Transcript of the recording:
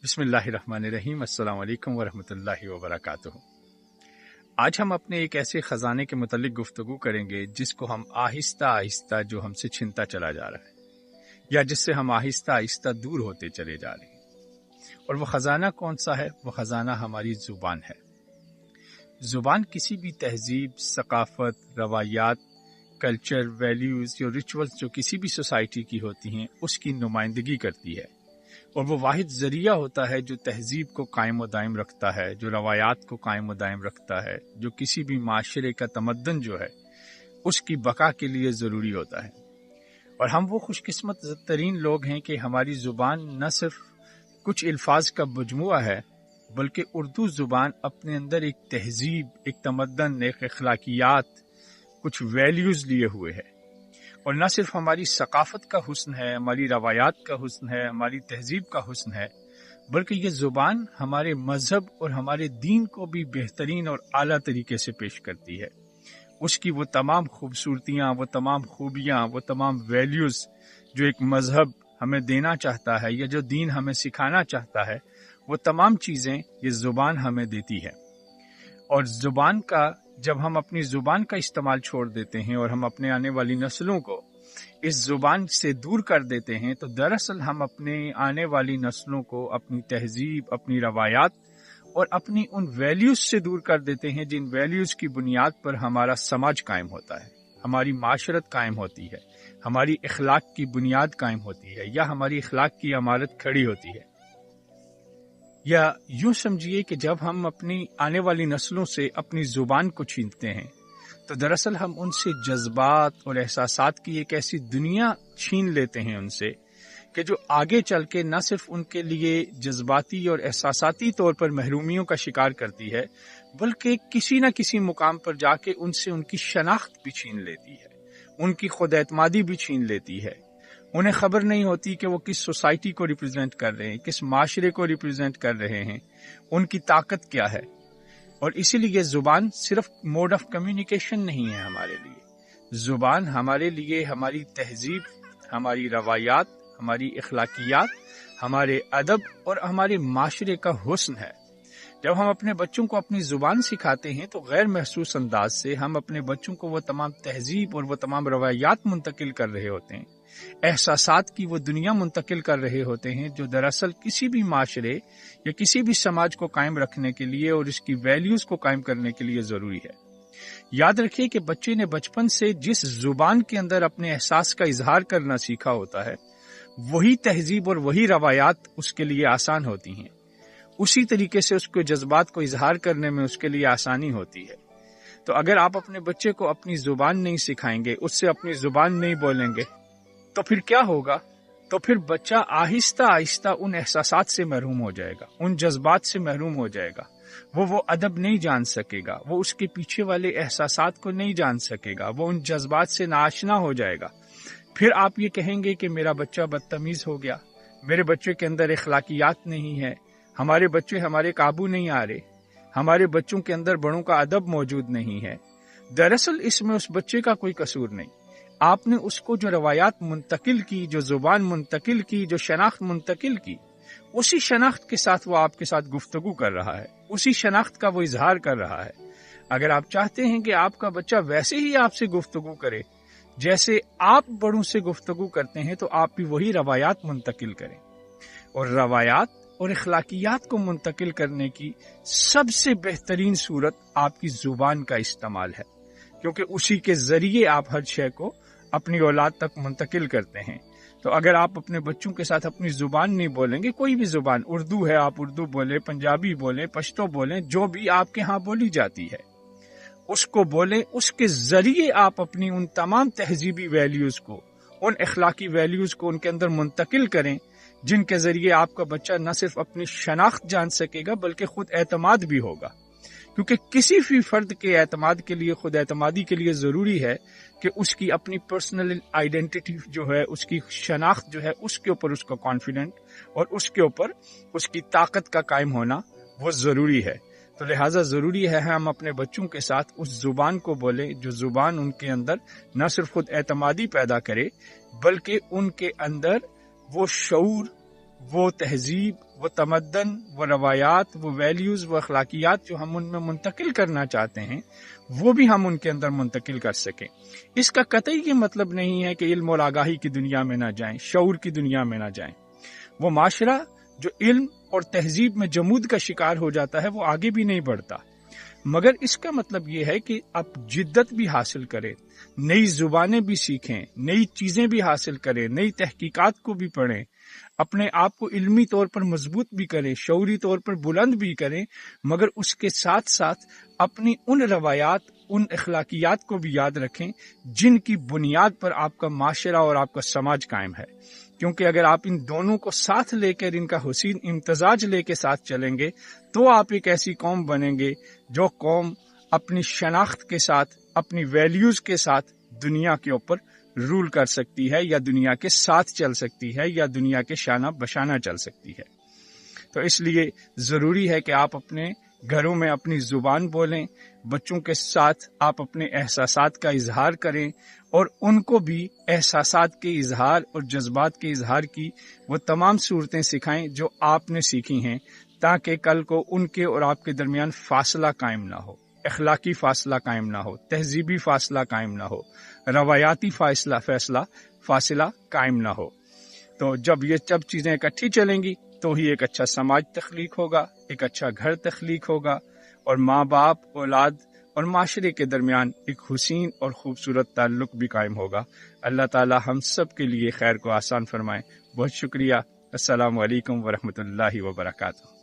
بسم اللہ الرحمن الرحیم۔ السلام علیکم ورحمۃ اللہ وبرکاتہ۔ آج ہم اپنے ایک ایسے خزانے کے متعلق گفتگو کریں گے جس کو ہم آہستہ آہستہ جو ہم سے چھنتا چلا جا رہا ہے یا جس سے ہم آہستہ آہستہ دور ہوتے چلے جا رہے ہیں۔ اور وہ خزانہ کون سا ہے؟ وہ خزانہ ہماری زبان ہے۔ زبان کسی بھی تہذیب، ثقافت، روایات، کلچر، ویلیوز یا ریچولز جو کسی بھی سوسائٹی کی ہوتی ہیں اس کی نمائندگی کرتی ہے، اور وہ واحد ذریعہ ہوتا ہے جو تہذیب کو قائم و دائم رکھتا ہے، جو روایات کو قائم و دائم رکھتا ہے، جو کسی بھی معاشرے کا تمدن جو ہے اس کی بقا کے لیے ضروری ہوتا ہے۔ اور ہم وہ خوش قسمت ترین لوگ ہیں کہ ہماری زبان نہ صرف کچھ الفاظ کا مجموعہ ہے، بلکہ اردو زبان اپنے اندر ایک تہذیب، ایک تمدن، ایک اخلاقیات، کچھ ویلیوز لیے ہوئے ہے۔ اور نہ صرف ہماری ثقافت کا حسن ہے، ہماری روایات کا حسن ہے، ہماری تہذیب کا حسن ہے، بلکہ یہ زبان ہمارے مذہب اور ہمارے دین کو بھی بہترین اور اعلیٰ طریقے سے پیش کرتی ہے۔ اس کی وہ تمام خوبصورتیاں، وہ تمام خوبیاں، وہ تمام ویلیوز جو ایک مذہب ہمیں دینا چاہتا ہے یا جو دین ہمیں سکھانا چاہتا ہے، وہ تمام چیزیں یہ زبان ہمیں دیتی ہے۔ اور زبان کا جب ہم اپنی زبان کا استعمال چھوڑ دیتے ہیں اور ہم اپنے آنے والی نسلوں کو اس زبان سے دور کر دیتے ہیں، تو دراصل ہم اپنے آنے والی نسلوں کو اپنی تہذیب، اپنی روایات اور اپنی ان ویلیوز سے دور کر دیتے ہیں جن ویلیوز کی بنیاد پر ہمارا سماج قائم ہوتا ہے، ہماری معاشرت قائم ہوتی ہے، ہماری اخلاق کی بنیاد قائم ہوتی ہے یا ہماری اخلاق کی عمارت کھڑی ہوتی ہے۔ یا یوں سمجھیے کہ جب ہم اپنی آنے والی نسلوں سے اپنی زبان کو چھینتے ہیں تو دراصل ہم ان سے جذبات اور احساسات کی ایک ایسی دنیا چھین لیتے ہیں ان سے کہ جو آگے چل کے نہ صرف ان کے لیے جذباتی اور احساساتی طور پر محرومیوں کا شکار کرتی ہے، بلکہ کسی نہ کسی مقام پر جا کے ان سے ان کی شناخت بھی چھین لیتی ہے، ان کی خود اعتمادی بھی چھین لیتی ہے۔ انہیں خبر نہیں ہوتی کہ وہ کس سوسائٹی کو ریپرزینٹ کر رہے ہیں، کس معاشرے کو ریپرزینٹ کر رہے ہیں، ان کی طاقت کیا ہے۔ اور اسی لیے زبان صرف موڈ آف کمیونیکیشن نہیں ہے ہمارے لیے، زبان ہمارے لیے ہماری تہذیب، ہماری روایات، ہماری اخلاقیات، ہمارے ادب اور ہمارے معاشرے کا حسن ہے۔ جب ہم اپنے بچوں کو اپنی زبان سکھاتے ہیں تو غیر محسوس انداز سے ہم اپنے بچوں کو وہ تمام تہذیب اور وہ تمام روایات منتقل کر رہے ہوتے ہیں، احساسات کی وہ دنیا منتقل کر رہے ہوتے ہیں جو دراصل کسی بھی معاشرے یا کسی بھی سماج کو قائم رکھنے کے لیے اور اس کی ویلیوز کو قائم کرنے کے لیے ضروری ہے۔ یاد رکھیے کہ بچے نے بچپن سے جس زبان کے اندر اپنے احساس کا اظہار کرنا سیکھا ہوتا ہے، وہی تہذیب اور وہی روایات اس کے لیے آسان ہوتی ہیں، اسی طریقے سے اس کو جذبات کو اظہار کرنے میں اس کے لیے آسانی ہوتی ہے۔ تو اگر آپ اپنے بچے کو اپنی زبان نہیں سکھائیں گے، اس سے اپنی زبان نہیں بولیں گے، تو پھر کیا ہوگا؟ تو پھر بچہ آہستہ آہستہ ان احساسات سے محروم ہو جائے گا، ان جذبات سے محروم ہو جائے گا، وہ ادب نہیں جان سکے گا، وہ اس کے پیچھے والے احساسات کو نہیں جان سکے گا، وہ ان جذبات سے ناآشنا ہو جائے گا۔ پھر آپ یہ کہیں گے کہ میرا بچہ بدتمیز ہو گیا، میرے بچے کے اندر اخلاقیات نہیں ہے، ہمارے بچے ہمارے قابو نہیں آ رہے، ہمارے بچوں کے اندر بڑوں کا ادب موجود نہیں ہے۔ دراصل اس میں اس بچے کا کوئی قصور نہیں، آپ نے اس کو جو روایات منتقل کی، جو زبان منتقل کی، جو شناخت منتقل کی، اسی شناخت کے ساتھ وہ آپ کے ساتھ گفتگو کر رہا ہے، اسی شناخت کا وہ اظہار کر رہا ہے۔ اگر آپ چاہتے ہیں کہ آپ کا بچہ ویسے ہی آپ سے گفتگو کرے جیسے آپ بڑوں سے گفتگو کرتے ہیں، تو آپ بھی وہی روایات منتقل کریں۔ اور روایات اور اخلاقیات کو منتقل کرنے کی سب سے بہترین صورت آپ کی زبان کا استعمال ہے، کیونکہ اسی کے ذریعے آپ ہر شے کو اپنی اولاد تک منتقل کرتے ہیں۔ تو اگر آپ اپنے بچوں کے ساتھ اپنی زبان نہیں بولیں گے، کوئی بھی زبان، اردو ہے آپ اردو بولیں، پنجابی بولیں، پشتو بولیں، جو بھی آپ کے ہاں بولی جاتی ہے اس کو بولیں، اس کے ذریعے آپ اپنی ان تمام تہذیبی ویلیوز کو، ان اخلاقی ویلیوز کو ان کے اندر منتقل کریں، جن کے ذریعے آپ کا بچہ نہ صرف اپنی شناخت جان سکے گا بلکہ خود اعتماد بھی ہوگا۔ کیونکہ کسی بھی فرد کے اعتماد کے لیے، خود اعتمادی کے لیے ضروری ہے کہ اس کی اپنی پرسنل آئیڈینٹی جو ہے، اس کی شناخت جو ہے، اس کے اوپر اس کا کانفیڈنٹ اور اس کے اوپر اس کی طاقت کا قائم ہونا وہ ضروری ہے۔ تو لہٰذا ضروری ہے ہم اپنے بچوں کے ساتھ اس زبان کو بولیں جو زبان ان کے اندر نہ صرف خود اعتمادی پیدا کرے بلکہ ان کے اندر وہ شعور، وہ تہذیب، وہ تمدن، وہ روایات، وہ ویلیوز، وہ اخلاقیات جو ہم ان میں منتقل کرنا چاہتے ہیں وہ بھی ہم ان کے اندر منتقل کر سکیں۔ اس کا قطعی یہ مطلب نہیں ہے کہ علم اور آگاہی کی دنیا میں نہ جائیں، شعور کی دنیا میں نہ جائیں۔ وہ معاشرہ جو علم اور تہذیب میں جمود کا شکار ہو جاتا ہے وہ آگے بھی نہیں بڑھتا، مگر اس کا مطلب یہ ہے کہ آپ جدت بھی حاصل کریں، نئی زبانیں بھی سیکھیں، نئی چیزیں بھی حاصل کریں، نئی تحقیقات کو بھی پڑھیں، اپنے آپ کو علمی طور پر مضبوط بھی کریں، شعوری طور پر بلند بھی کریں، مگر اس کے ساتھ ساتھ اپنی ان روایات، ان اخلاقیات کو بھی یاد رکھیں جن کی بنیاد پر آپ کا معاشرہ اور آپ کا سماج قائم ہے۔ کیونکہ اگر آپ ان دونوں کو ساتھ لے کر ان کا حسین امتزاج لے کے ساتھ چلیں گے تو آپ ایک ایسی قوم بنیں گے جو قوم اپنی شناخت کے ساتھ، اپنی ویلیوز کے ساتھ دنیا کے اوپر رول کر سکتی ہے، یا دنیا کے ساتھ چل سکتی ہے، یا دنیا کے شانہ بشانہ چل سکتی ہے۔ تو اس لیے ضروری ہے کہ آپ اپنے گھروں میں اپنی زبان بولیں، بچوں کے ساتھ آپ اپنے احساسات کا اظہار کریں، اور ان کو بھی احساسات کے اظہار اور جذبات کے اظہار کی وہ تمام صورتیں سکھائیں جو آپ نے سیکھی ہیں، تاکہ کل کو ان کے اور آپ کے درمیان فاصلہ قائم نہ ہو، اخلاقی فاصلہ قائم نہ ہو، تہذیبی فاصلہ قائم نہ ہو، روایاتی فاصلہ قائم نہ ہو۔ تو جب چیزیں اکٹھی چلیں گی تو ہی ایک اچھا سماج تخلیق ہوگا، ایک اچھا گھر تخلیق ہوگا، اور ماں باپ، اولاد اور معاشرے کے درمیان ایک حسین اور خوبصورت تعلق بھی قائم ہوگا۔ اللہ تعالی ہم سب کے لیے خیر کو آسان فرمائے۔ بہت شکریہ۔ السلام علیکم ورحمۃ اللہ وبرکاتہ۔